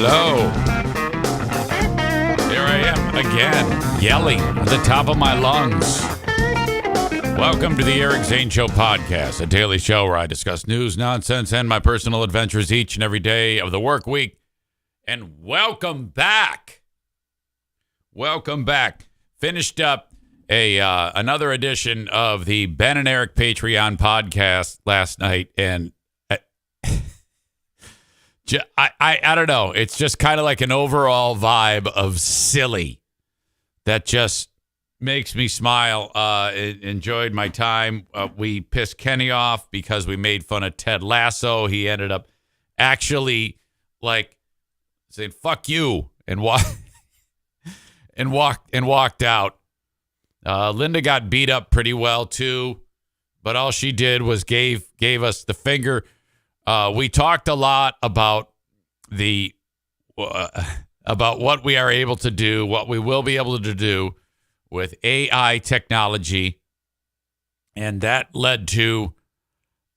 Hello. Here I am again, yelling at the top of my lungs. Welcome to the Eric Zane Show podcast, a daily show where I discuss news, nonsense, and my personal adventures each and every day of the work week. And welcome back. Welcome back. Finished up another edition of the Ben and Eric Patreon podcast last night, and I don't know. It's just kind of like an overall vibe of silly that just makes me smile. Enjoyed my time. We pissed Kenny off because we made fun of Ted Lasso. He ended up actually like saying "fuck you" and walked out. Linda got beat up pretty well too, but all she did was gave us the finger. We talked a lot about about what we are able to do, what we will be able to do with AI technology, and that led to,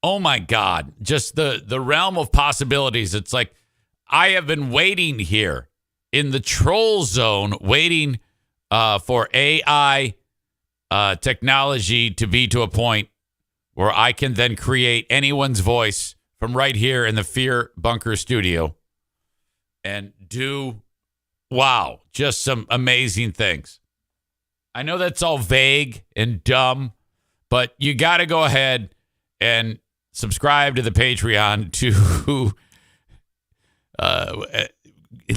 oh my God, just the realm of possibilities. It's like I have been waiting here in the troll zone, waiting for AI technology to be to a point where I can then create anyone's voice from right here in the Fear Bunker studio and do, wow, just some amazing things. I know that's all vague and dumb, but you got to go ahead and subscribe to the Patreon to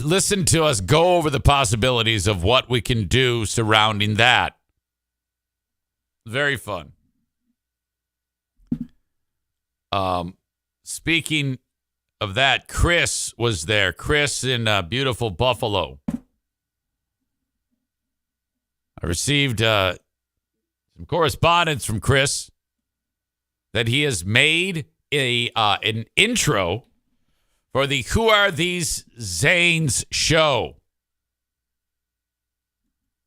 listen to us go over the possibilities of what we can do surrounding that. Very fun. Speaking of that, Chris was there. Chris in beautiful Buffalo. I received some correspondence from Chris that he has made an intro for the Who Are These Zanes show.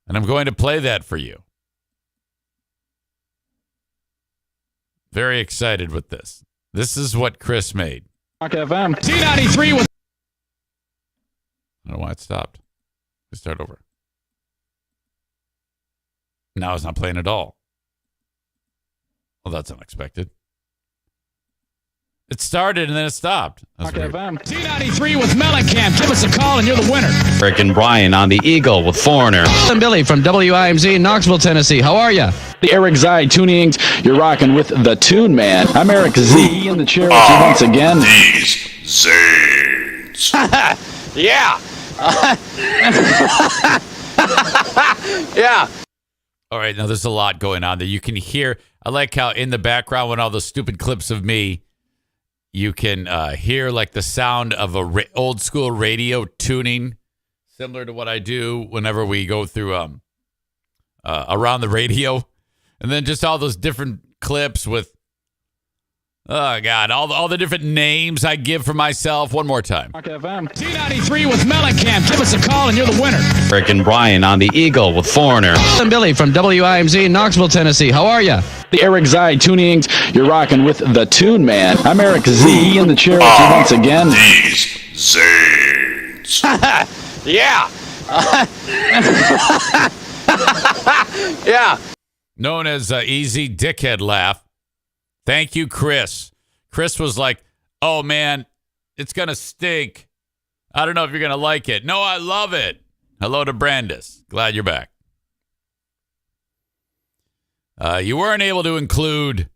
And I'm going to play that for you. Very excited with this. This is what Chris made. Rock FM. T93 with. I don't know why it stopped. Let's start over. Now it's not playing at all. Well, that's unexpected. It started and then it stopped. Rock FM. T93 with Mellencamp. Give us a call and you're the winner. Rick and Brian on the Eagle with Foreigner. I'm Billy from WIMZ in Knoxville, Tennessee. How are you? The Eric Zai tunings. You're rocking with the Tune Man. I'm Eric Z in the chair with you once again. These Zanes. Yeah. Yeah. All right, now there's a lot going on there. You can hear, I like how in the background when all those stupid clips of me, you can hear like the sound of a old school radio tuning, similar to what I do whenever we go through around the radio. And then just all those different clips with, oh, God, all the different names I give for myself. One more time. Rock FM. T93 with Mellencamp. Give us a call and you're the winner. Rick and Brian on the Eagle with Foreigner. I'm Billy from WIMZ in Knoxville, Tennessee. How are you? The Eric Zai tunings. You're rocking with the Tune Man. I'm Eric Z in the chair with you once again. These Zanes. Yeah. Yeah. Known as Easy Dickhead Laugh. Thank you, Chris. Chris was like, oh, man, it's going to stink. I don't know if you're going to like it. No, I love it. Hello to Brandis. Glad you're back. You weren't able to include,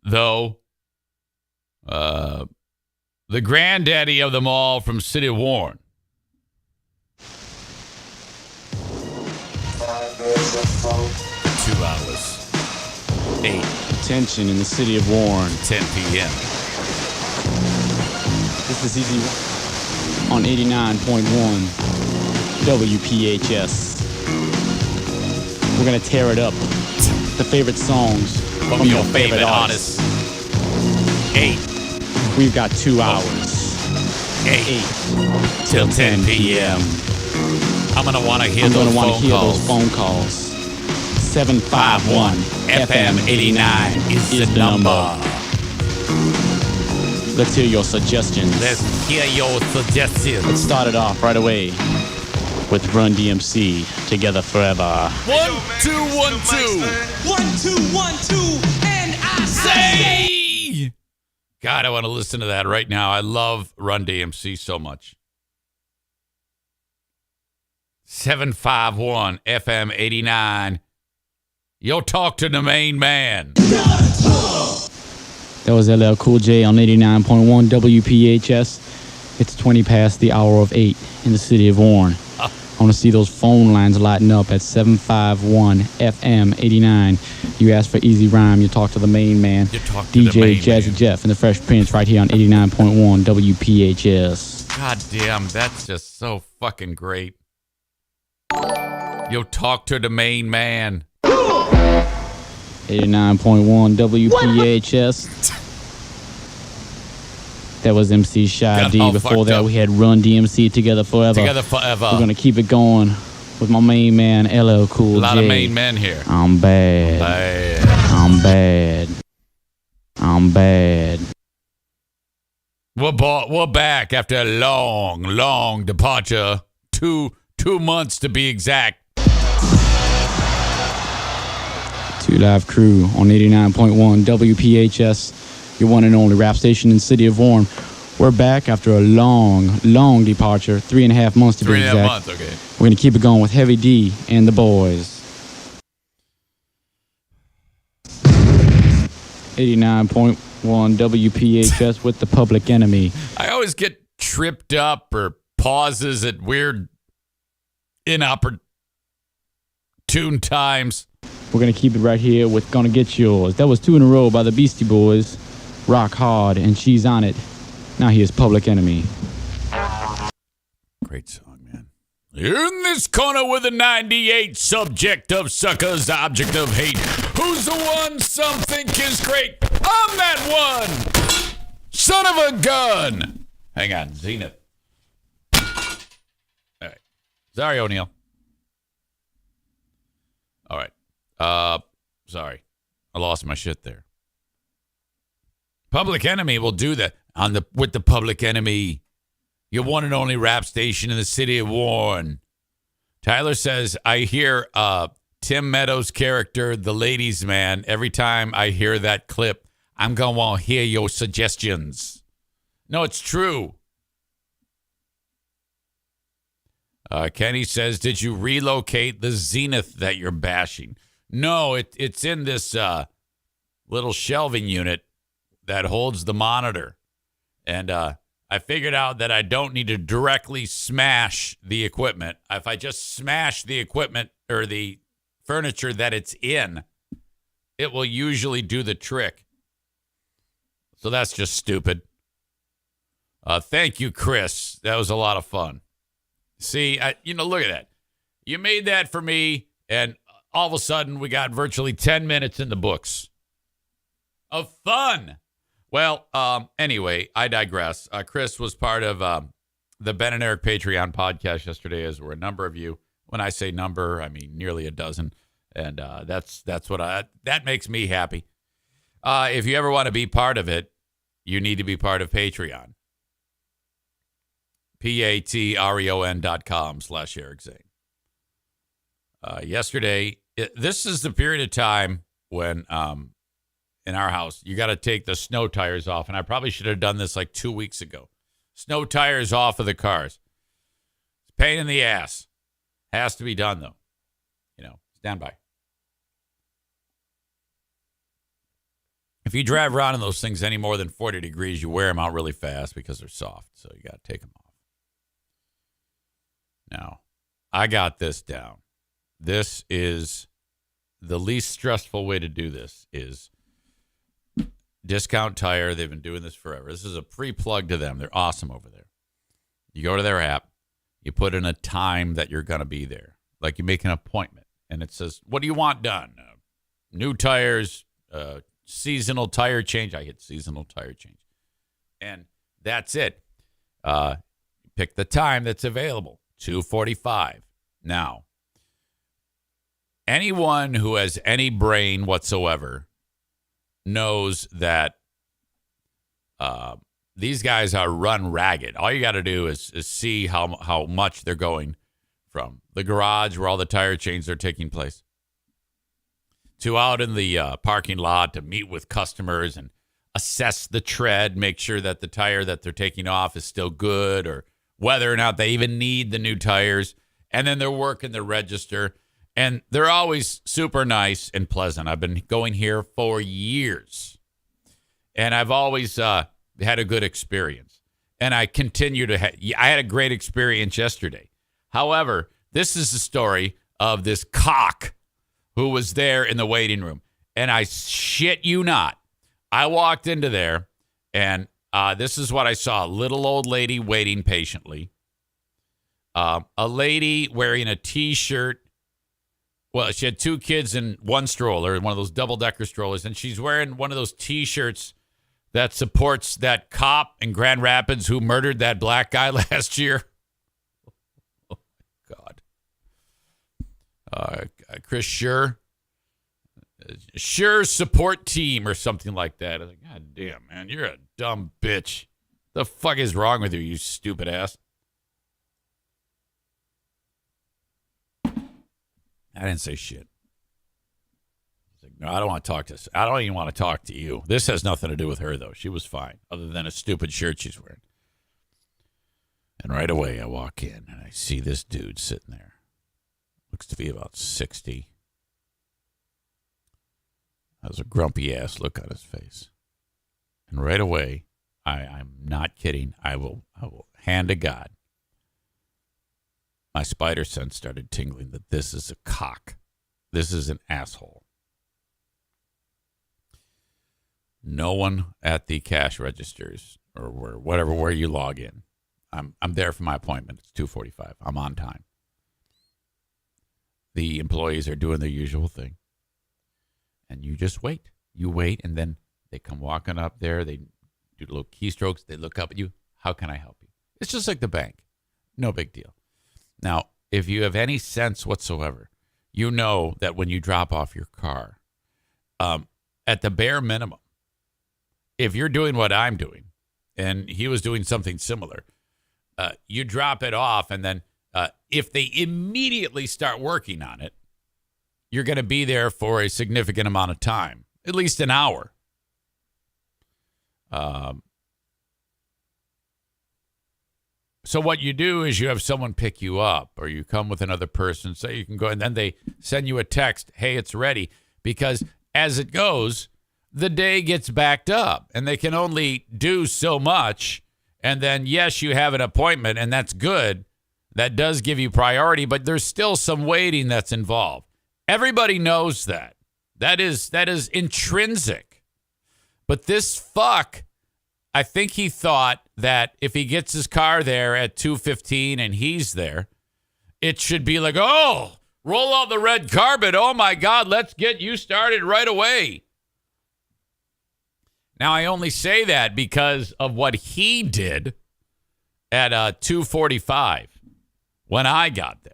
though, the granddaddy of them all from City of Warren. Two hours. 8. Attention in the city of Warren. 10 p.m. This is Easy on 89.1 WPHS. We're going to tear it up. The favorite songs From your favorite artists. 8. We've got 2 hours. 8 till 10 p.m. I'm going to want to hear those phone calls. 751 FM 89 is the number. Let's hear your suggestions. Let's hear your suggestions. Let's start it off right away with Run DMC, Together Forever. 1, 2, 1, 2. 1, 2, 1, 2, and I Say! God, I want to listen to that right now. I love Run DMC so much. 751 FM 89. You'll talk to the main man. That was LL Cool J on 89.1 WPHS. It's 20 past the hour of 8 in the city of Warren. I want to see those phone lines lighting up at 751 FM 89. You ask for Easy Rhyme, you talk to the main man. You talk to the DJ main Jazzy man. Jeff and the Fresh Prince right here on 89.1 WPHS. God damn, that's just so fucking great. You'll talk to the main man. 89.1 WPHS. That was MC Shy Got D. all Before fucked that, up. we had Run DMC, Together Forever. Together forever. We're going to keep it going with my main man, LL Cool A lot J. of main men here. I'm bad. Bad. I'm bad. I'm bad. We're back after a long departure. Two months to be exact. 2 Live Crew on 89.1 WPHS, your one and only rap station in the city of Warren. We're back after a long departure, 3.5 months to be 3.5 exact. months, okay. We're going to keep it going with Heavy D and the boys. 89.1 WPHS with the Public Enemy. I always get tripped up or pauses at weird, inopportune times. We're going to keep it right here with Gonna Get Yours. That was 2 in a row by the Beastie Boys. Rock Hard and She's On It. Now here's Public Enemy. Great song, man. In this corner with a 98, subject of suckers, object of hate. Who's the one some think is great? I'm that one! Son of a gun! Hang on, Zenith. All right. Sorry, O'Neill. All right. Sorry. I lost my shit there. Public Enemy will do that with the Public Enemy. Your one and only rap station in the city of Warren. Tyler says, I hear Tim Meadows' character, the ladies' man. Every time I hear that clip, I'm going to want to hear your suggestions. No, it's true. Kenny says, did you relocate the Zenith that you're bashing? No, it's in this little shelving unit that holds the monitor. And I figured out that I don't need to directly smash the equipment. If I just smash the equipment or the furniture that it's in, it will usually do the trick. So that's just stupid. Thank you, Chris. That was a lot of fun. See, look at that. You made that for me, and all of a sudden we got virtually 10 minutes in the books of fun. Well, anyway, I digress. Chris was part of the Ben and Eric Patreon podcast yesterday, as were a number of you. When I say number, I mean nearly a dozen. And that's what that makes me happy. If you ever want to be part of it, you need to be part of Patreon. patreon.com/Eric Zane. Yesterday, this is the period of time when in our house, you got to take the snow tires off. And I probably should have done this like 2 weeks ago. Snow tires off of the cars. It's a pain in the ass. Has to be done, though. Stand by. If you drive around in those things any more than 40 degrees, you wear them out really fast because they're soft. So you got to take them off. Now, I got this down. This is the least stressful way to do this is Discount Tire. They've been doing this forever. This is a pre-plug to them. They're awesome over there. You go to their app. You put in a time that you're going to be there. Like you make an appointment. And it says, what do you want done? New tires, seasonal tire change. I hit seasonal tire change. And that's it. Pick the time that's available. 2:45. Now, anyone who has any brain whatsoever knows that these guys are run ragged. All you got to do is see how much they're going from the garage where all the tire changes are taking place to out in the parking lot to meet with customers and assess the tread, make sure that the tire that they're taking off is still good or whether or not they even need the new tires. And then they're working the register. And they're always super nice and pleasant. I've been going here for years. And I've always had a good experience. And I continue to I had a great experience yesterday. However, this is the story of this cock who was there in the waiting room. And I shit you not. I walked into there, and this is what I saw. A little old lady waiting patiently. A lady wearing a T-shirt. Well, she had two kids in one stroller, one of those double-decker strollers, and she's wearing one of those T-shirts that supports that cop in Grand Rapids who murdered that black guy last year. Oh, God. Chris Sure support team or something like that. I was like, God damn, man, you're a dumb bitch. The fuck is wrong with you, you stupid ass? I didn't say shit. He's like, no, I don't want to talk to. I don't even want to talk to you. This has nothing to do with her, though. She was fine, other than a stupid shirt she's wearing. And right away, I walk in and I see this dude sitting there. Looks to be about 60. Has a grumpy ass look on his face. And right away, I'm not kidding. I will hand to God. My spider sense started tingling that this is a cock. This is an asshole. No one at the cash registers or where you log in. I'm there for my appointment. It's 2:45. I'm on time. The employees are doing their usual thing. And you just wait. You wait, and then they come walking up there. They do little keystrokes. They look up at you. How can I help you? It's just like the bank. No big deal. Now, if you have any sense whatsoever, you know that when you drop off your car, at the bare minimum, if you're doing what I'm doing, and he was doing something similar, you drop it off, and then if they immediately start working on it, you're going to be there for a significant amount of time, at least an hour. So what you do is you have someone pick you up, or you come with another person so you can go, and then they send you a text, hey, it's ready. Because as it goes, the day gets backed up, and they can only do so much. And then, yes, you have an appointment, and that's good. That does give you priority, but there's still some waiting that's involved. Everybody knows that. That is intrinsic. But this fuck, I think he thought that if he gets his car there at 2:15 and he's there, it should be like, oh, roll out the red carpet. Oh, my God, let's get you started right away. Now, I only say that because of what he did at 2:45 when I got there.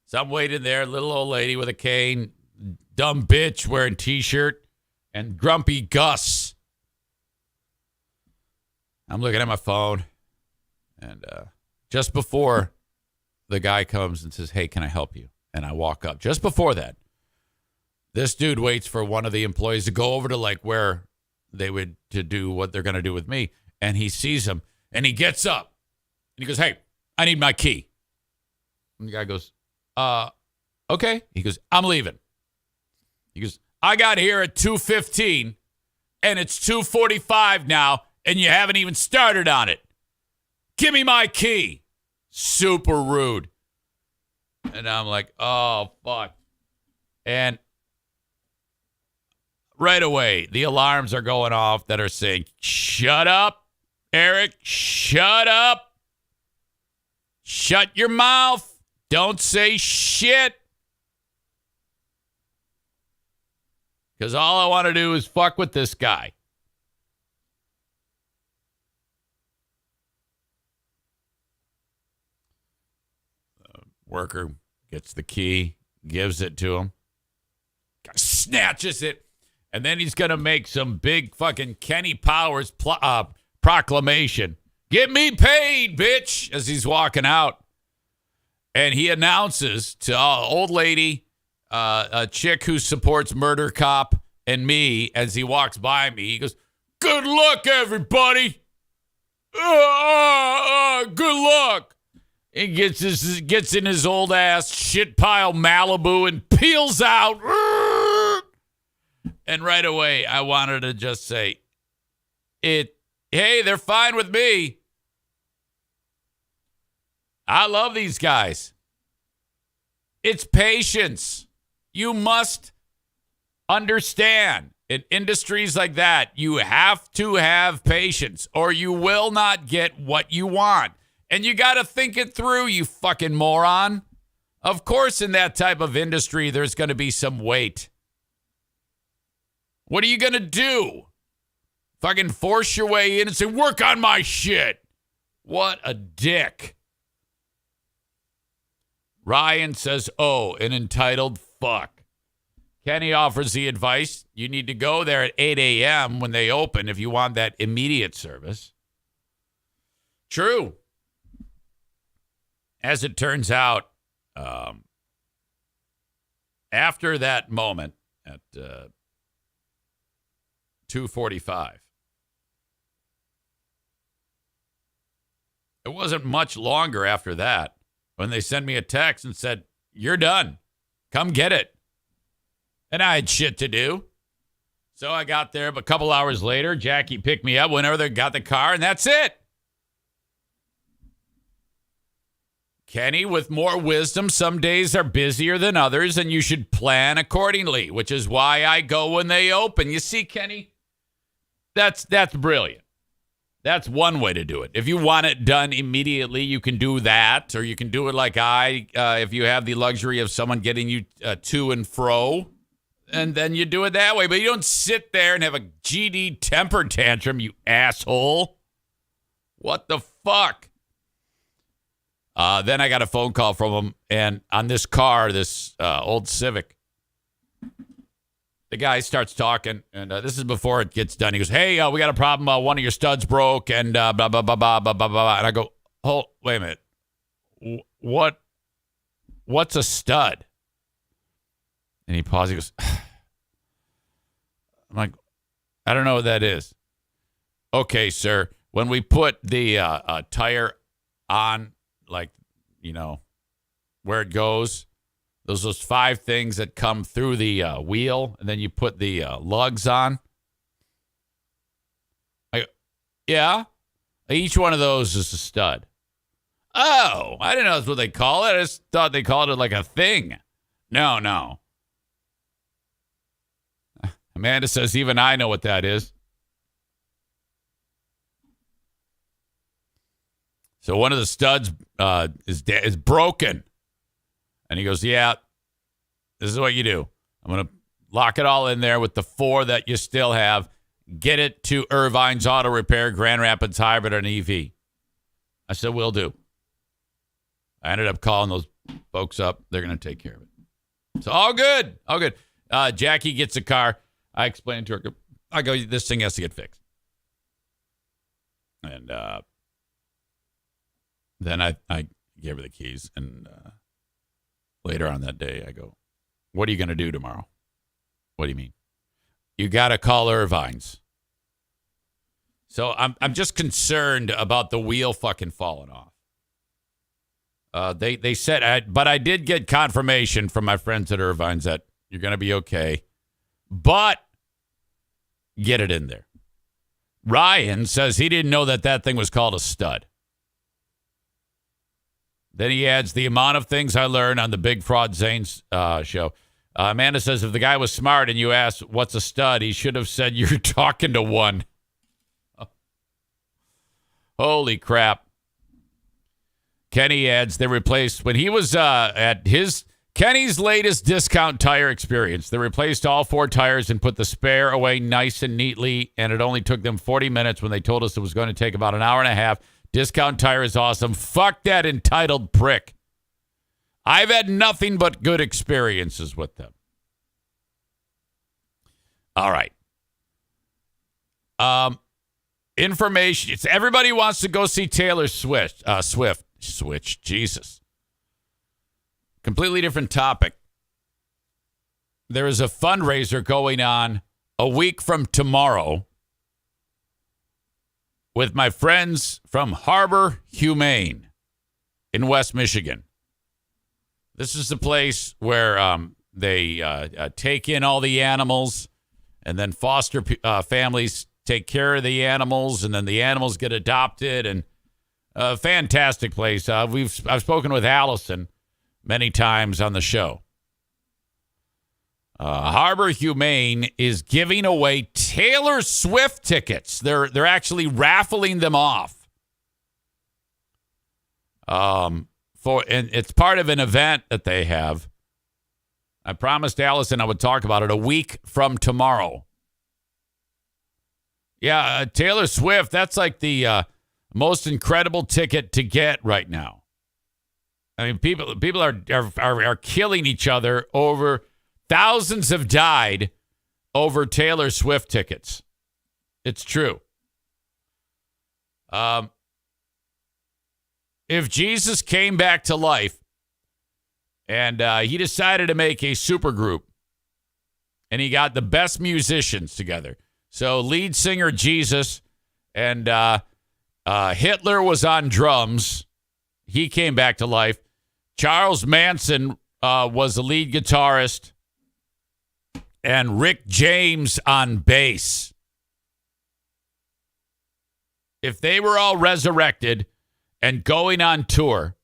So I'm waiting there, little old lady with a cane, dumb bitch wearing T-shirt, and grumpy Gus. I'm looking at my phone, and just before the guy comes and says, hey, can I help you? And I walk up. Just before that, this dude waits for one of the employees to go over to like where they would to do what they're going to do with me, and he sees him, and he gets up, and he goes, hey, I need my key. And the guy goes, okay. He goes, I'm leaving. He goes, I got here at 2:15, and it's 2:45 now, and you haven't even started on it. Give me my key. Super rude. And I'm like, oh, fuck. And right away, the alarms are going off that are saying, shut up, Eric, shut up. Shut your mouth. Don't say shit. Because all I want to do is fuck with this guy. Worker gets the key, gives it to him, snatches it, and then he's going to make some big fucking Kenny Powers proclamation. Get me paid, bitch, as he's walking out. And he announces to old lady, a chick who supports Murder Cop, and me as he walks by me. He goes, good luck, everybody. Good luck. He gets in his old ass shit pile Malibu and peels out. And right away, I wanted to just say, hey, they're fine with me. I love these guys. It's patience. You must understand, in industries like that, you have to have patience or you will not get what you want. And you got to think it through, you fucking moron. Of course, in that type of industry, there's going to be some wait. What are you going to do? Fucking force your way in and say, work on my shit. What a dick. Ryan says, oh, an entitled fuck. Kenny offers the advice. You need to go there at 8 a.m. when they open if you want that immediate service. True. As it turns out, after that moment at 2:45, it wasn't much longer after that when they sent me a text and said, you're done. Come get it. And I had shit to do. So I got there, but a couple hours later, Jackie picked me up whenever they got the car, and that's it. Kenny, with more wisdom, some days are busier than others, and you should plan accordingly, which is why I go when they open. You see, Kenny, that's brilliant. That's one way to do it. If you want it done immediately, you can do that, or you can do it like if you have the luxury of someone getting you to and fro, and then you do it that way. But you don't sit there and have a GD temper tantrum, you asshole. What the fuck? Then I got a phone call from him, and on this car, this old Civic, the guy starts talking, and this is before it gets done. He goes, hey, we got a problem. One of your studs broke, and blah, blah, blah, blah, blah, blah, blah, blah. And I go, oh, wait a minute. What's a stud? And he pauses. He goes, I'm like, I don't know what that is. Okay, sir. When we put the tire on, like, where it goes, those 5 things that come through the wheel, and then you put the lugs on. Yeah. Each one of those is a stud. Oh, I didn't know that's what they call it. I just thought they called it like a thing. No. Amanda says, even I know what that is. So one of the studs is broken. And he goes, yeah, this is what you do. I'm going to lock it all in there with the 4 that you still have. Get it to Irvine's Auto Repair, Grand Rapids Hybrid and EV. I said, will do. I ended up calling those folks up. They're going to take care of it. So all good. All good. Jackie gets a car. I explained to her, I go, this thing has to get fixed. And then I gave her the keys, and later on that day, I go, what are you going to do tomorrow? What do you mean? You got to call Irvine's. So I'm just concerned about the wheel fucking falling off. They said, but I did get confirmation from my friends at Irvine's that you're going to be okay. But get it in there. Ryan says he didn't know that thing was called a stud. Then he adds, the amount of things I learned on the Big Fraud Zane's show. Amanda says, if the guy was smart and you asked, what's a stud, he should have said, you're talking to one. Oh. Holy crap. Kenny adds, they replaced, when he was at Kenny's latest discount tire experience, they replaced all 4 tires and put the spare away nice and neatly, and it only took them 40 minutes when they told us it was going to take about an hour and a half. Discount Tire is awesome. Fuck that entitled prick. I've had nothing but good experiences with them. All right. information. Everybody wants to go see Taylor Swift. Jesus. Completely different topic. There is a fundraiser going on a week from tomorrow with my friends from Harbor Humane in West Michigan. This is the place where they take in all the animals, and then foster families take care of the animals, and then the animals get adopted. And a fantastic place. I've spoken with Allison many times on the show. Harbor Humane is giving away Taylor Swift tickets. They're actually raffling them off. And it's part of an event that they have. I promised Allison I would talk about it a week from tomorrow. Yeah, Taylor Swift, that's like the most incredible ticket to get right now. I mean, people are killing each other over. Thousands have died over Taylor Swift tickets. It's true. If Jesus came back to life and he decided to make a supergroup and he got the best musicians together. So lead singer Jesus and Hitler was on drums. He came back to life. Charles Manson was the lead guitarist. And Rick James on bass. If they were all resurrected and going on tour,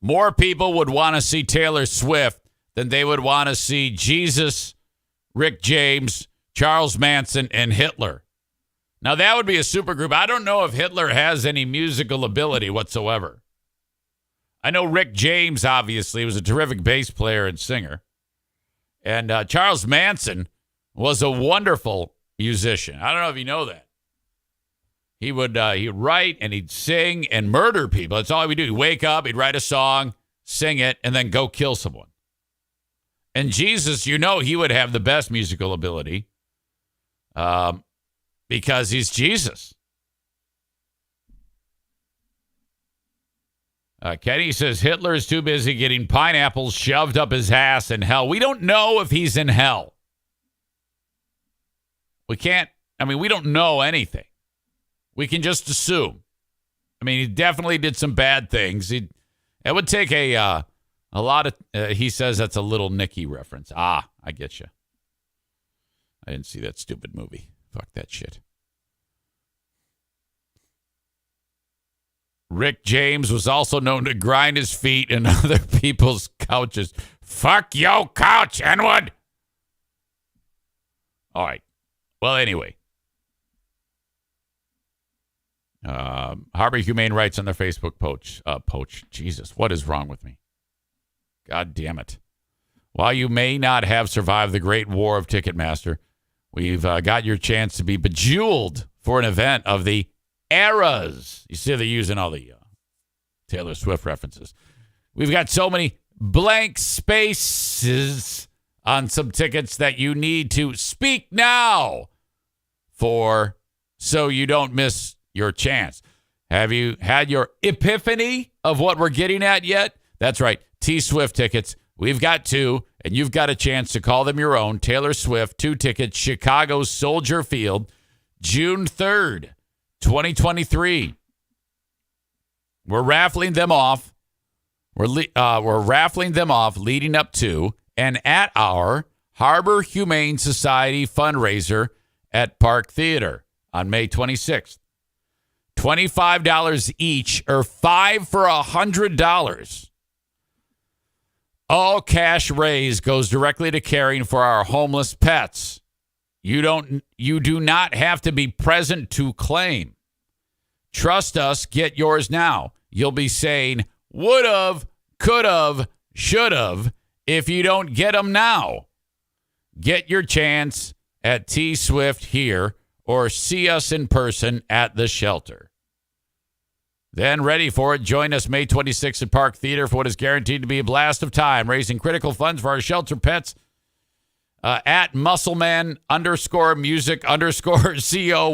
more people would want to see Taylor Swift than they would want to see Jesus, Rick James, Charles Manson, and Hitler. Now, that would be a supergroup. I don't know if Hitler has any musical ability whatsoever. I know Rick James, obviously, was a terrific bass player and singer. And Charles Manson was a wonderful musician. I don't know if you know that. He'd write and he'd sing and murder people. That's all he would do. He'd wake up, he'd write a song, sing it, and then go kill someone. And Jesus, he would have the best musical ability because he's Jesus. Kenny says Hitler is too busy getting pineapples shoved up his ass in hell. We don't know if he's in hell. We don't know anything. We can just assume. I mean, he definitely did some bad things. It would take a lot of, he says that's a Little Nicky reference. I get you. I didn't see that stupid movie. Fuck that shit. Rick James was also known to grind his feet in other people's couches. Fuck your couch, N-word. All right. Well, anyway. Harbor Humane writes on their Facebook poach. Jesus, what is wrong with me? God damn it. While you may not have survived the Great War of Ticketmaster, we've got your chance to be bejeweled for an event of the Eras. You see, they're using all the Taylor Swift references. We've got so many blank spaces on some tickets that you need to speak now for so you don't miss your chance. Have you had your epiphany of what we're getting at yet? That's right. T-Swift tickets. We've got 2, and you've got a chance to call them your own. Taylor Swift, 2 tickets, Chicago Soldier Field, June 3rd. 2023. We're raffling them off. We're raffling them off leading up to and at our Harbor Humane Society fundraiser at Park Theater on May 26th. $25 each or $5 for $100. All cash raised goes directly to caring for our homeless pets. You do not have to be present to claim. Trust us, get yours now. You'll be saying, would've, could've, should've, if you don't get them now. Get your chance at T-Swift here or see us in person at the shelter. Then, ready for it, join us May 26th at Park Theater for what is guaranteed to be a blast of time, raising critical funds for our shelter pets At Muscleman _music_CO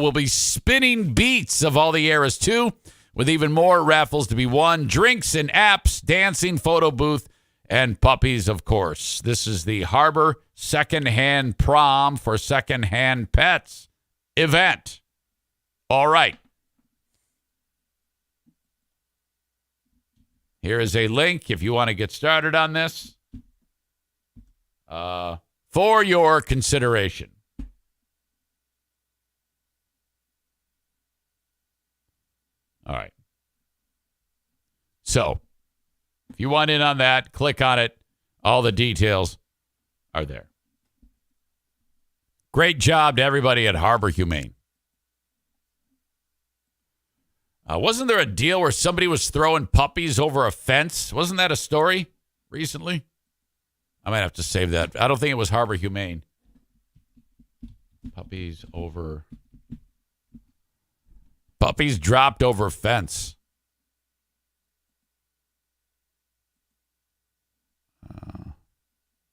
will be spinning beats of all the eras too, with even more raffles to be won, drinks and apps, dancing, photo booth, and puppies, of course. This is the Harbor Secondhand Prom for Secondhand Pets event. All right. Here is a link if you want to get started on this. For your consideration. All right. So, if you want in on that, click on it. All the details are there. Great job to everybody at Harbor Humane. Wasn't there a deal where somebody was throwing puppies over a fence? Wasn't that a story recently? I might have to save that. I don't think it was Harbor Humane. Puppies dropped over fence.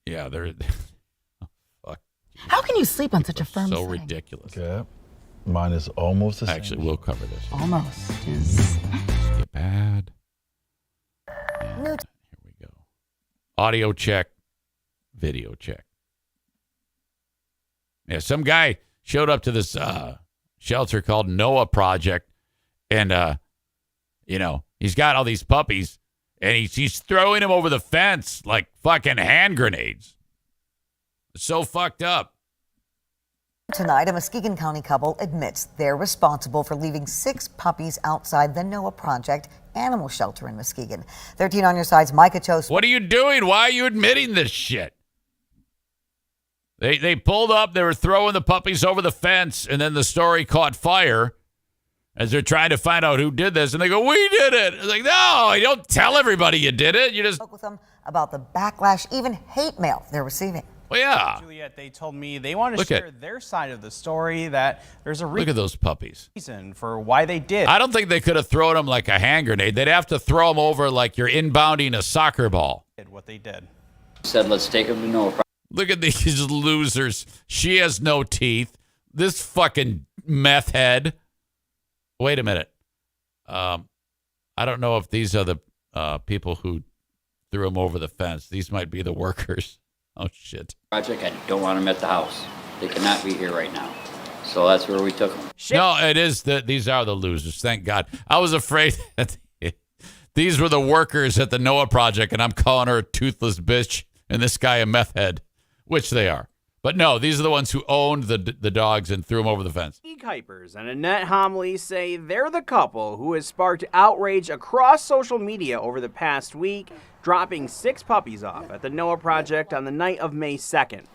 Yeah, they're fuck. How can you sleep on such a firm So setting? ridiculous. Okay. Mine is almost the same. Actually, we'll cover this. Almost. Get bad. And here we go. Audio check. Video check. Yeah, some guy showed up to this shelter called Noah Project, and he's got all these puppies, and he's throwing them over the fence like fucking hand grenades. It's so fucked up. Tonight, a Muskegon County couple admits they're responsible for leaving 6 puppies outside the Noah Project animal shelter in Muskegon. 13 on your side's Micah Cho. What are you doing? Why are you admitting this shit? They pulled up, they were throwing the puppies over the fence, and then the story caught fire as they're trying to find out who did this, and they go, "We did it." It's like, no, you don't tell everybody you did it. You just spoke with them about the backlash, even hate mail they're receiving. Well, yeah. Juliet, they told me they want to share their side of the story, that there's a look at those puppies. Reason for why they did. I don't think they could have thrown them like a hand grenade. They'd have to throw them over like you're inbounding a soccer ball. What they did. Said, let's take them to Noah. Look at these losers. She has no teeth. This fucking meth head. Wait a minute. I don't know if these are the people who threw them over the fence. These might be the workers. Oh, shit. Project, I don't want them at the house. They cannot be here right now. So that's where we took them. No, it is these are the losers. Thank God. I was afraid that these were the workers at the Noah Project, and I'm calling her a toothless bitch and this guy a meth head, which they are. But no, these are the ones who owned the dogs and threw them over the fence. Kuipers and Annette Homley say they're the couple who has sparked outrage across social media over the past week, dropping 6 puppies off at the Noah Project on the night of May 2nd.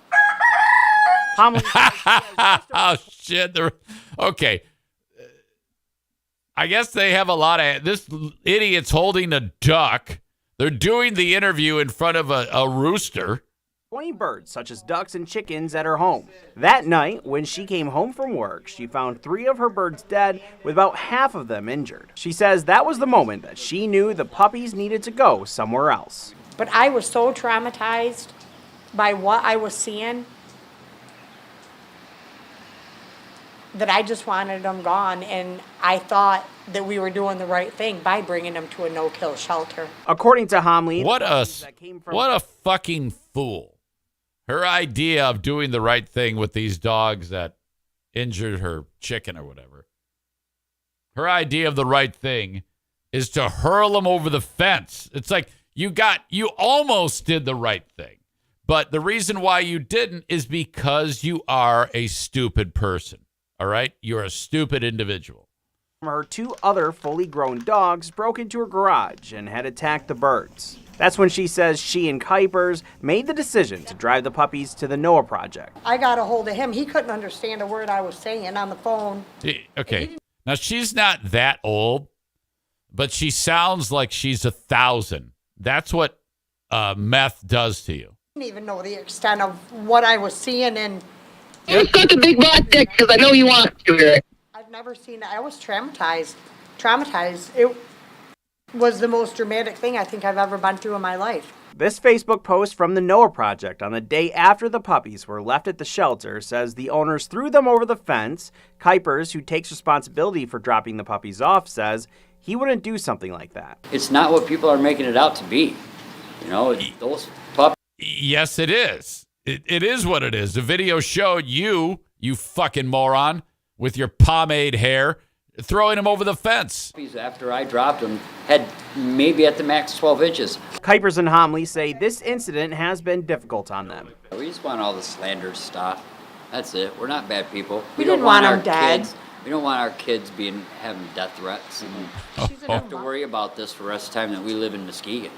Homley oh, shit. Okay. I guess they have a lot of... This idiot's holding a duck. They're doing the interview in front of a rooster. 20 birds, such as ducks and chickens, at her home. That night, when she came home from work, she found 3 of her birds dead, with about half of them injured. She says that was the moment that she knew the puppies needed to go somewhere else. But I was so traumatized by what I was seeing that I just wanted them gone, and I thought that we were doing the right thing by bringing them to a no-kill shelter. According to Homley, what a fucking fool. Her idea of doing the right thing with these dogs that injured her chicken or whatever. Her idea of the right thing is to hurl them over the fence. It's like you almost did the right thing. But the reason why you didn't is because you are a stupid person. All right? You're a stupid individual. Her 2 other fully grown dogs broke into her garage and had attacked the birds. That's when she says she and Kuipers made the decision to drive the puppies to the Noah Project. I got a hold of him. He couldn't understand a word I was saying on the phone. Okay. Now, she's not that old, but she sounds like she's 1,000. That's what meth does to you. I didn't even know the extent of what I was seeing, and You've got the big black dick because I know you want to. I've never seen that. I was traumatized. It was the most dramatic thing I think I've ever been through in my life. This Facebook post from the Noah Project on the day after the puppies were left at the shelter says the owners threw them over the fence. Kuipers, who takes responsibility for dropping the puppies off, says he wouldn't do something like that. It's not what people are making it out to be. You know, those puppies. Yes, it is. It is what it is. The video showed you fucking moron, with your pomade hair, throwing them over the fence. After I dropped them, had maybe at the max 12 inches. Kuipers and Homley say this incident has been difficult on them. We just want all the slander stuff. That's it. We're not bad people. We didn't want our them dead. Kids. We don't want our kids having death threats. And we have to worry about this for the rest of the time that we live in Muskegon.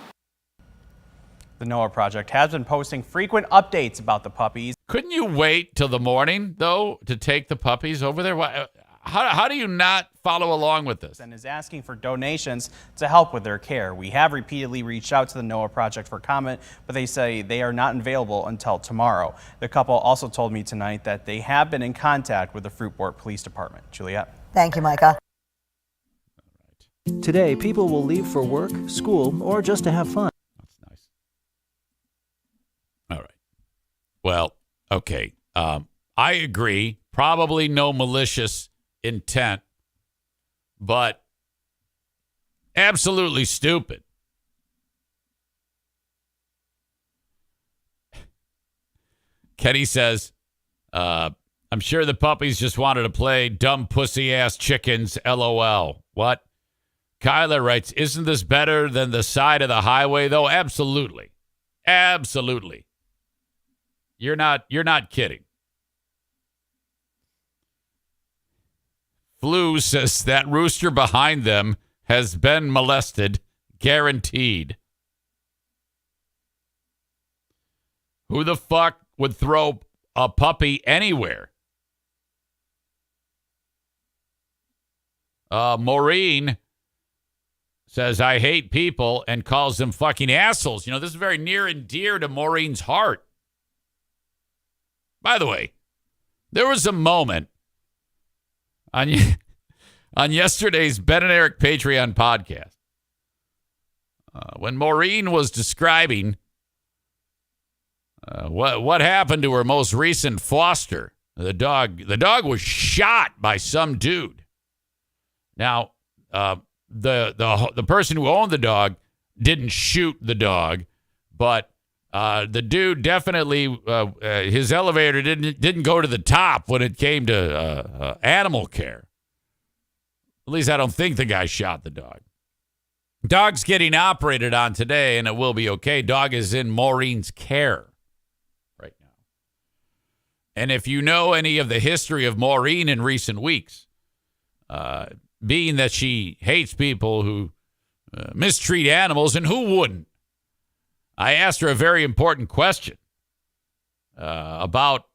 The Noah Project has been posting frequent updates about the puppies. Couldn't you wait till the morning, though, to take the puppies over there? How do you not follow along with this? And is asking for donations to help with their care. We have repeatedly reached out to the Noah Project for comment, but they say they are not available until tomorrow. The couple also told me tonight that they have been in contact with the Fruitport Police Department. Juliet. Thank you, Micah. Today, people will leave for work, school, or just to have fun. That's nice. All right. Well, okay. I agree. Probably no malicious intent, but absolutely stupid. Kenny says, I'm sure the puppies just wanted to play dumb pussy ass chickens, LOL. What? Kyler writes, isn't this better than the side of the highway though? Absolutely. Absolutely. You're not kidding. Flu says that rooster behind them has been molested, guaranteed. Who the fuck would throw a puppy anywhere? Maureen says, I hate people and calls them fucking assholes. You know, this is very near and dear to Maureen's heart. By the way, there was a moment on yesterday's Ben and Eric Patreon podcast when Maureen was describing what happened to her most recent foster, the dog. The dog was shot by some dude. Now, the person who owned the dog didn't shoot the dog, but the dude definitely his elevator didn't go to the top when it came to animal care. At least I don't think the guy shot the dog. Dog's getting operated on today, and it will be okay. Dog is in Maureen's care right now. And if you know any of the history of Maureen in recent weeks, being that she hates people who mistreat animals, and who wouldn't, I asked her a very important question about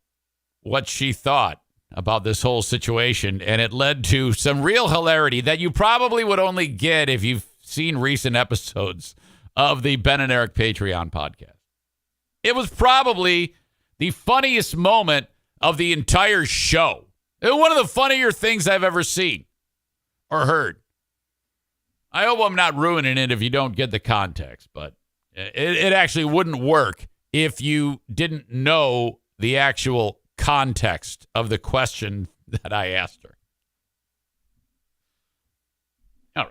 what she thought about this whole situation, and it led to some real hilarity that you probably would only get if you've seen recent episodes of the Ben and Eric Patreon podcast. It was probably the funniest moment of the entire show. It was one of the funnier things I've ever seen or heard. I hope I'm not ruining it if you don't get the context, but it actually wouldn't work if you didn't know the actual context of the question that I asked her. All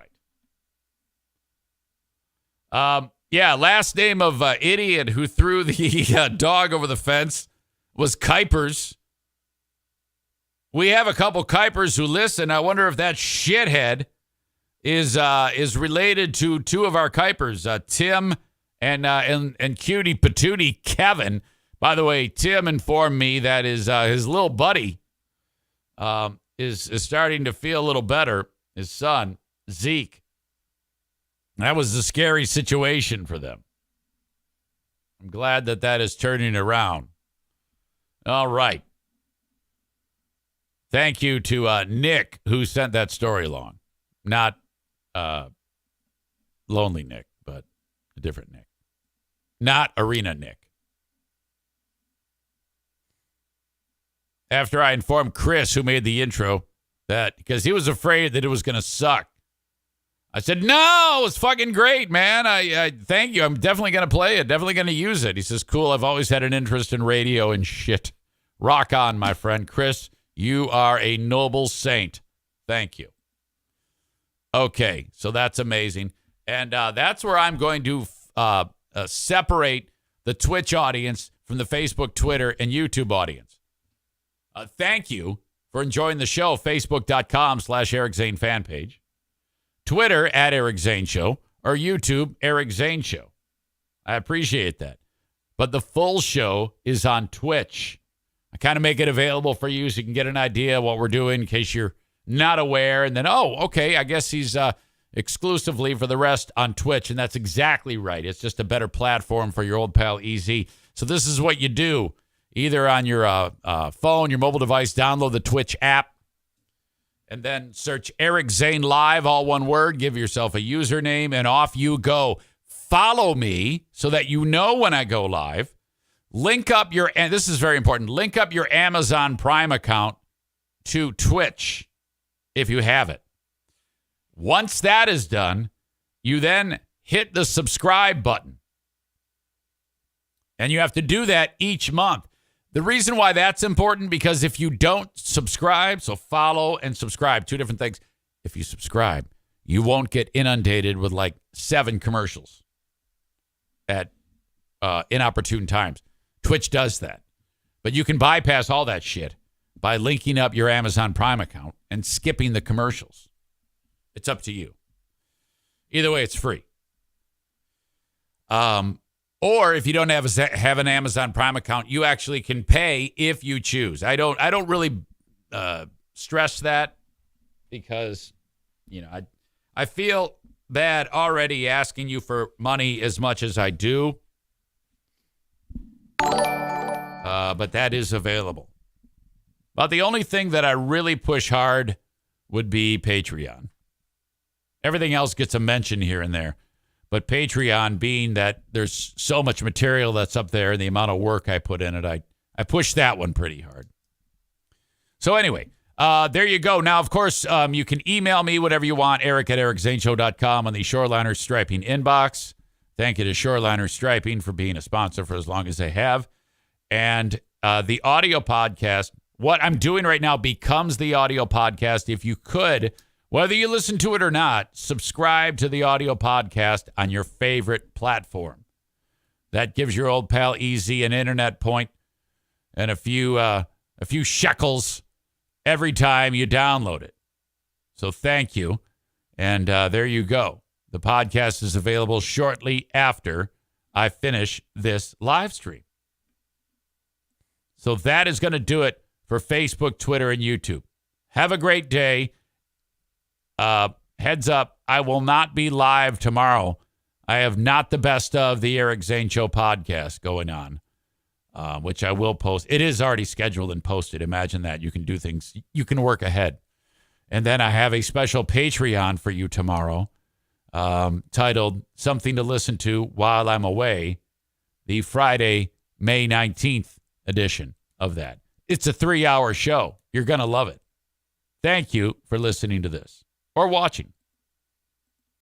right. Yeah, last name of idiot who threw the dog over the fence was Kuipers. We have a couple Kuipers who listen. I wonder if that shithead is related to two of our Kuipers, Tim and Cutie Patootie Kevin. By the way, Tim informed me that his little buddy is starting to feel a little better. His son, Zeke. That was a scary situation for them. I'm glad that is turning around. All right. Thank you to Nick, who sent that story along. Not Lonely Nick, but a different Nick. Not Arena Nick. After I informed Chris, who made the intro, that because he was afraid that it was going to suck, I said, no, it's fucking great, man. I thank you. I'm definitely going to play it. Definitely going to use it. He says, cool. I've always had an interest in radio and shit. Rock on, my friend. Chris, you are a noble saint. Thank you. Okay, so that's amazing. And that's where I'm going to separate the Twitch audience from the Facebook, Twitter, and YouTube audience. Thank you for enjoying the show. Facebook.com/Eric Zane fan page. Twitter @Eric Zane Show, or YouTube, Eric Zane Show. I appreciate that. But the full show is on Twitch. I kind of make it available for you so you can get an idea of what we're doing in case you're not aware. And then, oh, okay, I guess he's exclusively for the rest on Twitch. And that's exactly right. It's just a better platform for your old pal EZ. So this is what you do. Either on your phone, your mobile device, download the Twitch app. And then search Eric Zane Live, all one word. Give yourself a username, and off you go. Follow me so that you know when I go live. Link up your, and this is very important, link up your Amazon Prime account to Twitch if you have it. Once that is done, you then hit the subscribe button. And you have to do that each month. The reason why that's important, because if you don't subscribe, so follow and subscribe, two different things. If you subscribe, you won't get inundated with like 7 commercials at inopportune times. Twitch does that. But you can bypass all that shit by linking up your Amazon Prime account and skipping the commercials. It's up to you. Either way, it's free. Or if you don't have an Amazon Prime account, you actually can pay if you choose. I don't really stress that because, you know, I feel bad already asking you for money as much as I do. But that is available. But the only thing that I really push hard would be Patreon. Everything else gets a mention here and there. But Patreon, being that there's so much material that's up there and the amount of work I put in it, I push that one pretty hard. So anyway, there you go. Now, of course, you can email me whatever you want, eric@ericzaneshow.com on the Shoreliner Striping inbox. Thank you to Shoreliner Striping for being a sponsor for as long as they have. And the audio podcast, what I'm doing right now becomes the audio podcast. If you could, whether you listen to it or not, subscribe to the audio podcast on your favorite platform. That gives your old pal EZ an internet point and a few shekels every time you download it. So thank you. And there you go. The podcast is available shortly after I finish this live stream. So that is going to do it for Facebook, Twitter, and YouTube. Have a great day. Heads up, I will not be live tomorrow. I have not the best of the Eric Zane Show podcast going on, which I will post. It is already scheduled and posted. Imagine that. You can do things. You can work ahead. And then I have a special Patreon for you tomorrow titled Something to Listen to While I'm Away, the Friday, May 19th edition of that. It's a 3-hour show. You're going to love it. Thank you for listening to this or watching.